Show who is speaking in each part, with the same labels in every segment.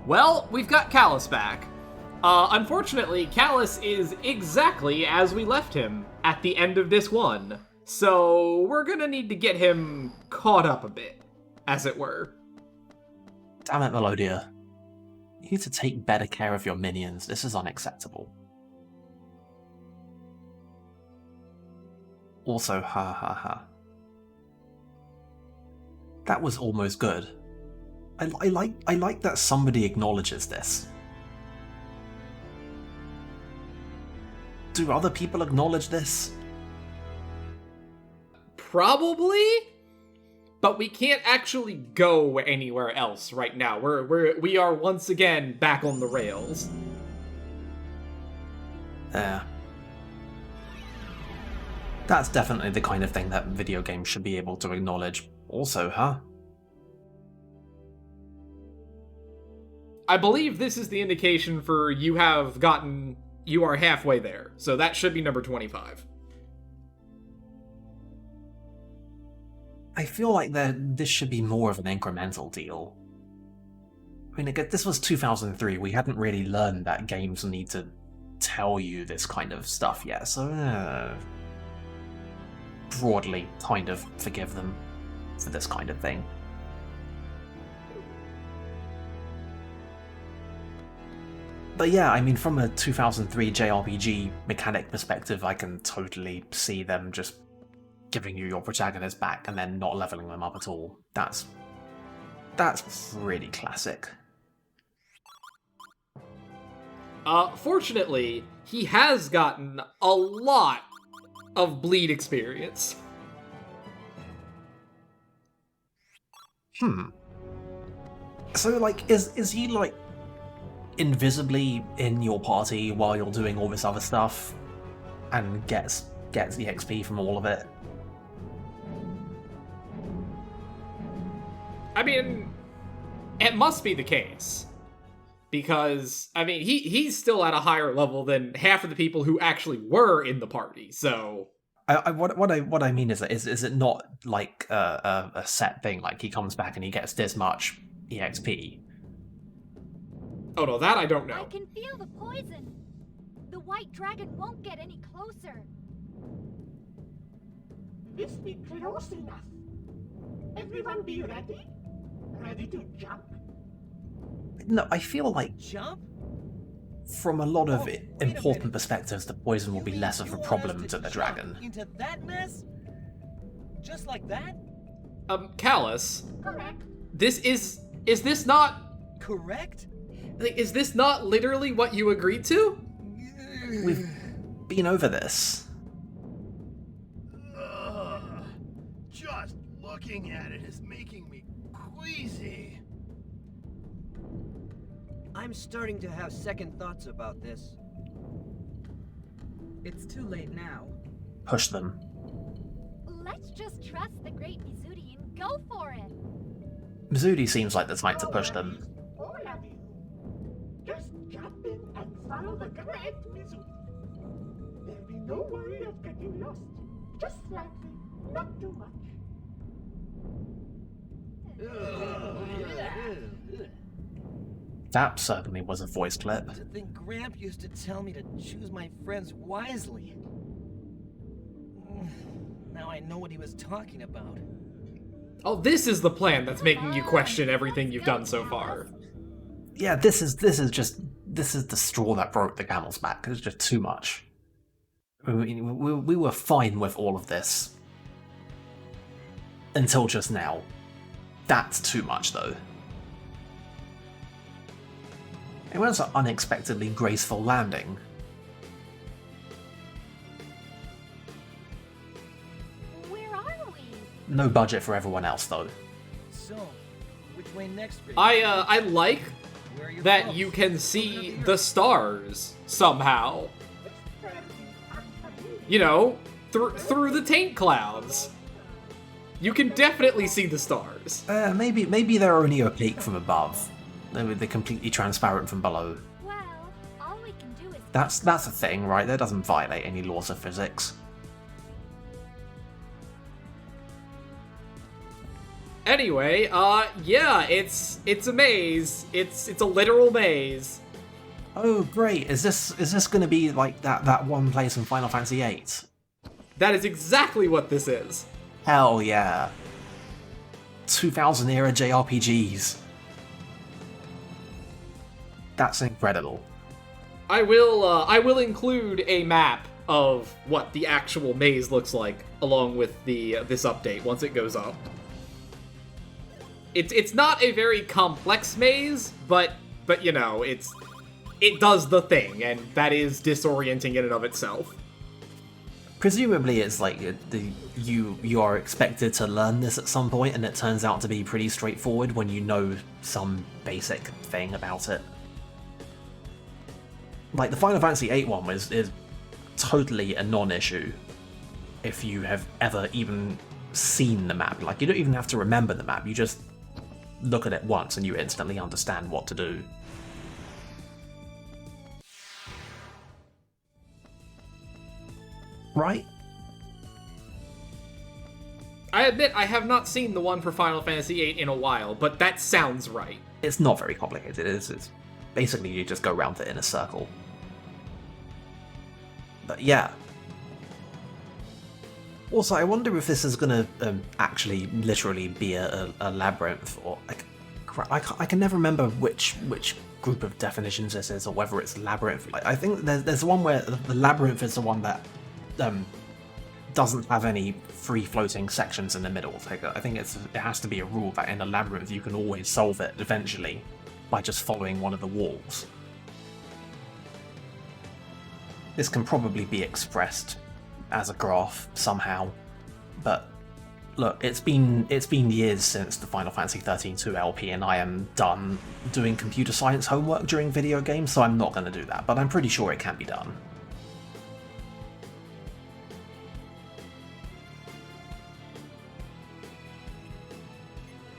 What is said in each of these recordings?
Speaker 1: Well, we've got Callus back. Unfortunately, Callus is exactly as we left him at the end of this one. So we're gonna need to get him caught up a bit, as it were.
Speaker 2: Damn it, Melodia. You need to take better care of your minions. This is unacceptable. Also, ha ha ha. That was almost good. I like that somebody acknowledges this. Do other people acknowledge this?
Speaker 1: Probably, but we can't actually go anywhere else right now. We are once again back on the rails.
Speaker 2: Yeah. That's definitely the kind of thing that video games should be able to acknowledge. Also, huh?
Speaker 1: I believe this is the indication for you are halfway there. So that should be number 25.
Speaker 2: I feel like this should be more of an incremental deal. I mean, again, this was 2003. We hadn't really learned that games need to tell you this kind of stuff yet, so broadly kind of forgive them for this kind of thing. But yeah, I mean, from a 2003 JRPG mechanic perspective, I can totally see them just giving you your protagonist back and then not leveling them up at all. That's pretty classic.
Speaker 1: Fortunately, he has gotten a lot of bleed experience.
Speaker 2: So, like, is he, like, invisibly in your party while you're doing all this other stuff and gets the XP from all of it?
Speaker 1: I mean, it must be the case. Because, I mean, he's still at a higher level than half of the people who actually were in the party, so...
Speaker 2: What I mean is it not like a set thing, like he comes back and he gets this much EXP?
Speaker 1: Oh no, that I don't know.
Speaker 3: I can feel the poison. The white dragon won't get any closer.
Speaker 4: This be close enough. Everyone be ready? Ready to jump?
Speaker 2: No, I feel like
Speaker 5: Jump?
Speaker 2: from a lot of
Speaker 5: Wait a
Speaker 2: important
Speaker 5: minute.
Speaker 2: perspectives, the poison will be less of a
Speaker 5: You want
Speaker 2: problem
Speaker 5: us
Speaker 2: to the
Speaker 5: jump
Speaker 2: dragon.
Speaker 5: Into that mess? Just like that?
Speaker 1: Callus,
Speaker 4: Correct.
Speaker 1: is this not...
Speaker 5: Correct?
Speaker 1: Like, is this not literally what you agreed to?
Speaker 2: We've been over this.
Speaker 6: Just looking at it is making me queasy.
Speaker 7: I'm starting to have second thoughts about this.
Speaker 8: It's too late now.
Speaker 2: Push them.
Speaker 3: Let's just trust the great Mizudi and go for it.
Speaker 2: Mizudi seems like the type to push them.
Speaker 4: All of you. Just jump in and follow the great Mizu. There'll be no worry of getting lost. Just slightly, not too much.
Speaker 2: That certainly was a voice clip.
Speaker 5: To think Gramp used to tell me to choose my friends wisely. Now I know what he was talking about.
Speaker 1: Oh, this is the plan that's making you question everything you've done so far.
Speaker 2: Yeah, this is the straw that broke the camel's back. It's just too much. We were fine with all of this until just now. That's too much, though. It was an unexpectedly graceful landing.
Speaker 3: Where are we?
Speaker 2: No budget for everyone else, though.
Speaker 5: So, which way next? Rick?
Speaker 1: I like
Speaker 5: Where are your
Speaker 1: that
Speaker 5: folks?
Speaker 1: you can see the stars somehow. You know, through the taint clouds. You can definitely see the stars.
Speaker 2: Maybe they're only opaque from above. They're completely transparent from below.
Speaker 3: Well, all we can do is...
Speaker 2: That's a thing, right? That doesn't violate any laws of physics.
Speaker 1: Anyway, yeah, it's a maze. It's a literal maze.
Speaker 2: Oh, great! Is this going to be like that one place in Final Fantasy VIII?
Speaker 1: That is exactly what this is.
Speaker 2: Hell yeah! 2000 era JRPGs. That's incredible.
Speaker 1: I will include a map of what the actual maze looks like along with this update once it goes up. It's not a very complex maze, but you know, it does the thing, and that is disorienting in and of itself.
Speaker 2: Presumably it's like you are expected to learn this at some point, and it turns out to be pretty straightforward when you know some basic thing about it. Like, the Final Fantasy VIII one is totally a non-issue if you have ever even seen the map. Like, you don't even have to remember the map, you just look at it once and you instantly understand what to do. Right?
Speaker 1: I admit I have not seen the one for Final Fantasy VIII in a while, but that sounds right.
Speaker 2: It's not very complicated, it's basically you just go around it in a circle. But yeah. Also, I wonder if this is gonna actually literally be a labyrinth, or I can never remember which group of definitions this is, or whether it's labyrinth. Like, I think there's one where the labyrinth is the one that doesn't have any free-floating sections in the middle. Like, I think it has to be a rule that in a labyrinth you can always solve it eventually by just following one of the walls. This can probably be expressed as a graph somehow, but look, it's been years since the Final Fantasy 13-2 LP, and I am done doing computer science homework during video games, so I'm not going to do that, but I'm pretty sure it can be done.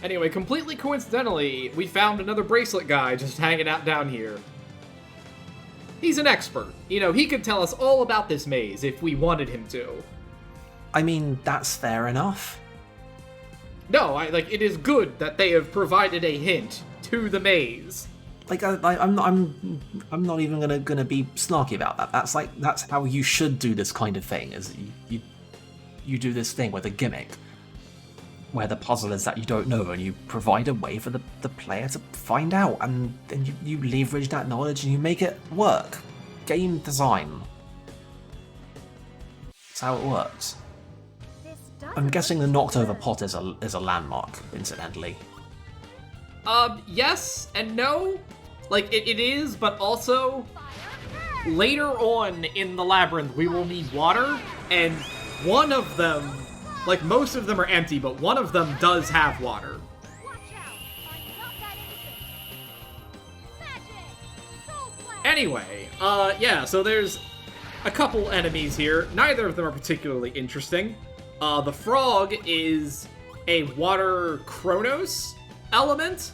Speaker 1: Anyway, completely coincidentally, we found another bracelet guy just hanging out down here. He's an expert. You know, he could tell us all about this maze if we wanted him to.
Speaker 2: I mean, that's fair enough.
Speaker 1: No, it is good that they have provided a hint to the maze.
Speaker 2: Like, I'm not even gonna be snarky about that. That's how you should do this kind of thing. Is you do this thing with a gimmick, where the puzzle is that you don't know, and you provide a way for the player to find out, and then you leverage that knowledge and you make it work. Game design. That's how it works. I'm guessing the knocked over pot is a landmark, incidentally.
Speaker 1: Yes and no. Like, it is, but also, later on in the labyrinth, we will need water, and one of them, like, most of them are empty, but one of them does have water. Anyway, yeah, so there's a couple enemies here. Neither of them are particularly interesting. The frog is a water Chronos element.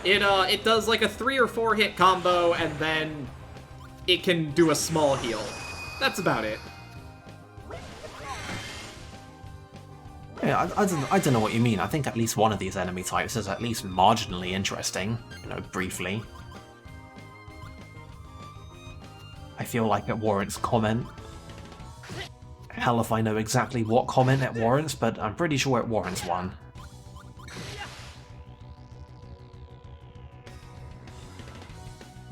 Speaker 1: It does like a 3 or 4 hit combo, and then it can do a small heal. That's about it.
Speaker 2: Yeah, I don't know what you mean. I think at least one of these enemy types is at least marginally interesting, you know, briefly. I feel like it warrants comment. Hell if I know exactly what comment it warrants, but I'm pretty sure it warrants one.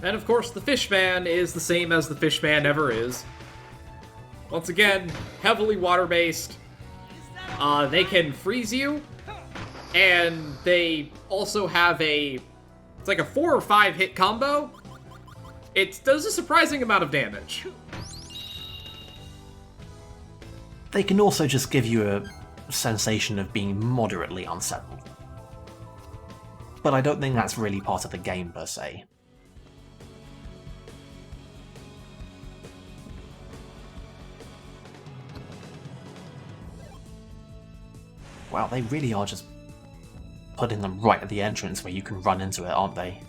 Speaker 1: And of course, the Fishman is the same as the Fishman ever is. Once again, heavily water-based. They can freeze you, and they also have it's like a 4 or 5 hit combo. It does a surprising amount of damage.
Speaker 2: They can also just give you a sensation of being moderately unsettled. But I don't think that's really part of the game per se. Wow, they really are just putting them right at the entrance where you can run into it, aren't they?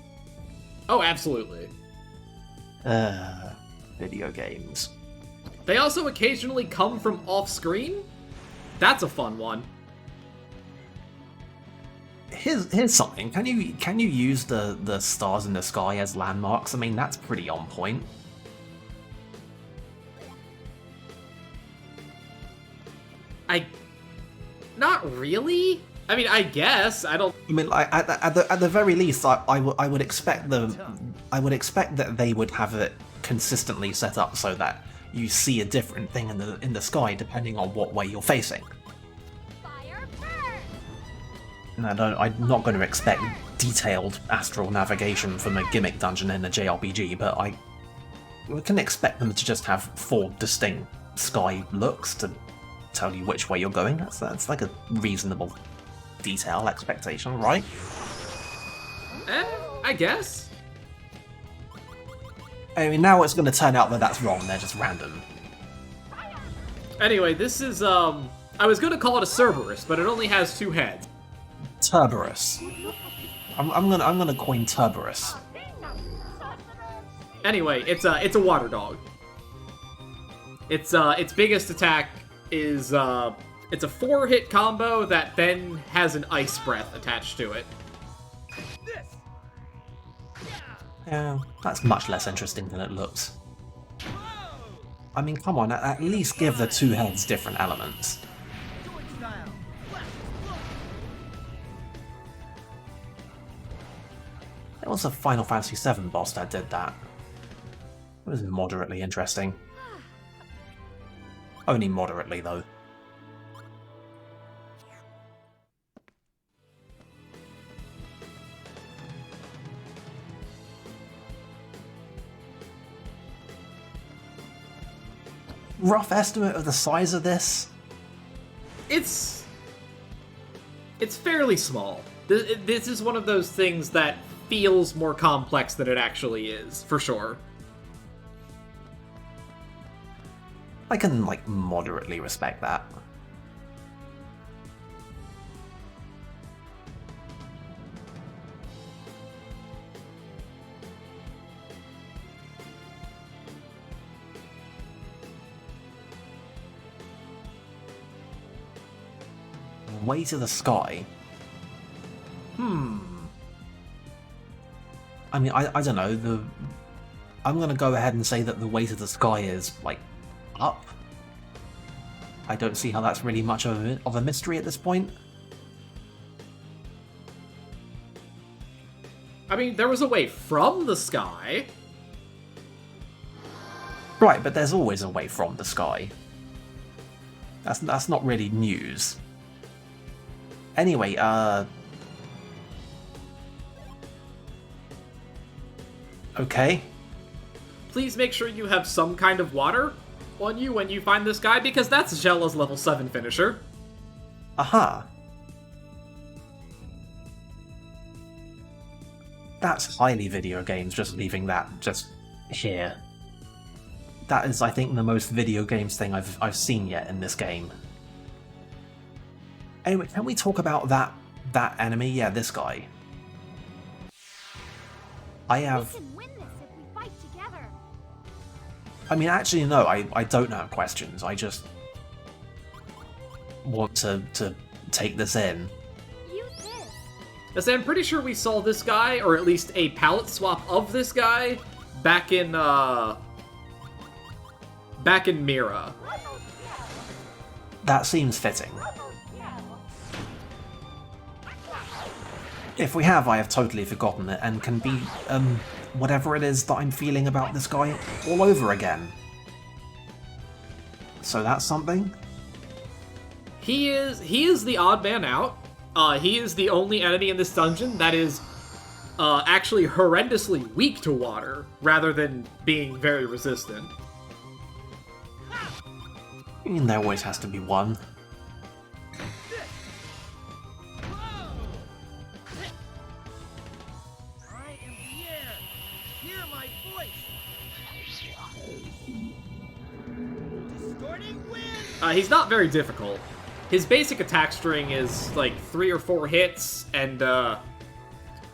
Speaker 1: Oh, absolutely.
Speaker 2: Video games.
Speaker 1: They also occasionally come from off-screen. That's a fun one.
Speaker 2: Here's something. Can you use the stars in the sky as landmarks? I mean, that's pretty on point.
Speaker 1: Not really. I mean, I guess I don't.
Speaker 2: I mean, like, at the very least, I would expect that they would have it consistently set up so that you see a different thing in the sky depending on what way you're facing.
Speaker 3: Fire burn!
Speaker 2: And I'm not going to expect detailed astral navigation from a gimmick dungeon in a JRPG, but I can expect them to just have 4 distinct sky looks to tell you which way you're going. That's like a reasonable detail expectation, right?
Speaker 1: I guess.
Speaker 2: I mean, now it's going to turn out that that's wrong. They're just random.
Speaker 1: Anyway, this is I was gonna call it a Cerberus, but it only has 2 heads.
Speaker 2: Cerberus. I'm gonna coin Cerberus.
Speaker 1: Anyway, it's a water dog. Its biggest attack is it's a 4-hit combo that then has an ice breath attached to it.
Speaker 2: Yeah, that's much less interesting than it looks. I mean, come on, at least give the 2 heads different elements. There was a Final Fantasy VII boss that did that. It was moderately interesting. Only moderately, though. Rough estimate of the size of this?
Speaker 1: It's fairly small. This is one of those things that feels more complex than it actually is, for sure.
Speaker 2: I can, like, moderately respect that. Way to the sky. I mean, I don't know, I'm gonna go ahead and say that the way to the sky is, like, up. I don't see how that's really much of a mystery at this point.
Speaker 1: I mean, there was a way from the sky.
Speaker 2: Right, but there's always a way from the sky. That's not really news. Anyway, okay.
Speaker 1: Please make sure you have some kind of water on you when you find this guy, because that's Jella's level 7 finisher.
Speaker 2: Aha. That's highly video games, just leaving that just here. That is, I think, the most video games thing I've seen yet in this game. Anyway, can we talk about that enemy? Yeah, this guy.
Speaker 3: We can win this if we fight together.
Speaker 2: I mean, actually, no, I don't have questions. I just want to take this in.
Speaker 3: Use this.
Speaker 1: Yes, I'm pretty sure we saw this guy, or at least a palette swap of this guy, back in Mira.
Speaker 2: That seems fitting. If we have, I have totally forgotten it, and can be, whatever it is that I'm feeling about this guy all over again. So that's something?
Speaker 1: He is the odd man out. He is the only enemy in this dungeon that is actually horrendously weak to water, rather than being very resistant.
Speaker 2: I mean, there always has to be one.
Speaker 1: He's not very difficult. His basic attack string is like 3 or 4 hits, and like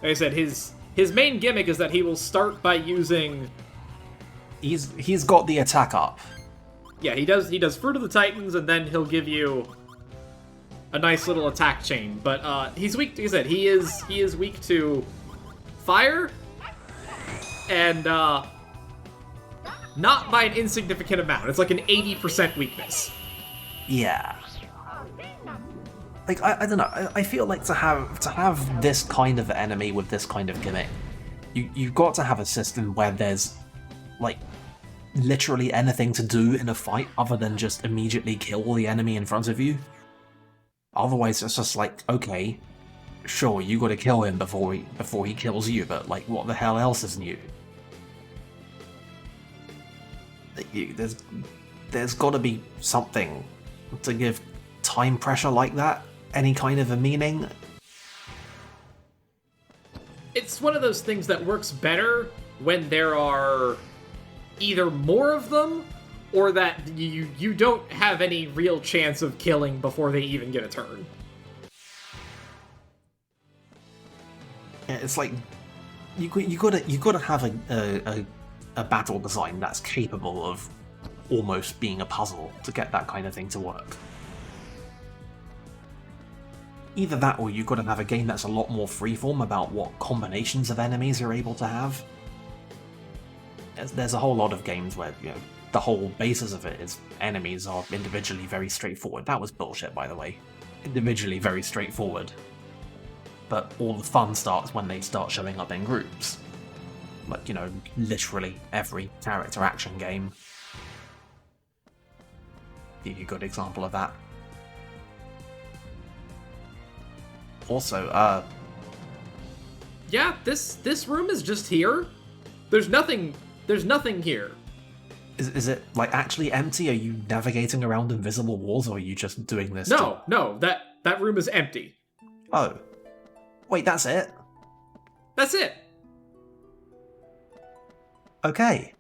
Speaker 1: I said, his main gimmick is that he will start by using.
Speaker 2: He's got the attack up.
Speaker 1: Yeah, he does Fruit of the Titans, and then he'll give you a nice little attack chain. But he's weak. Like I said, he is weak to fire, and not by an insignificant amount. It's like an 80% weakness.
Speaker 2: Yeah. Like, I don't know, I feel like to have this kind of enemy with this kind of gimmick, you've got to have a system where there's, like, literally anything to do in a fight other than just immediately kill the enemy in front of you. Otherwise, it's just like, okay, sure, you gotta kill him before he kills you, but, like, what the hell else is new? There's gotta be something to give time pressure like that any kind of a meaning.
Speaker 1: It's one of those things that works better when there are either more of them, or that you don't have any real chance of killing before they even get a turn.
Speaker 2: Yeah, it's like you gotta have a battle design that's capable of almost being a puzzle to get that kind of thing to work. Either that, or you've got to have a game that's a lot more freeform about what combinations of enemies you're able to have. There's a whole lot of games where, you know, the whole basis of it is enemies are individually very straightforward. That was bullshit, by the way. Individually very straightforward. But all the fun starts when they start showing up in groups. Like, you know, literally every character action game. Give you a good example of that. Also,
Speaker 1: yeah, this room is just here. There's nothing here.
Speaker 2: Is it, like, actually empty? Are you navigating around invisible walls, or are you just doing this?
Speaker 1: No, that room is empty.
Speaker 2: Oh. Wait, that's it?
Speaker 1: That's it.
Speaker 2: Okay.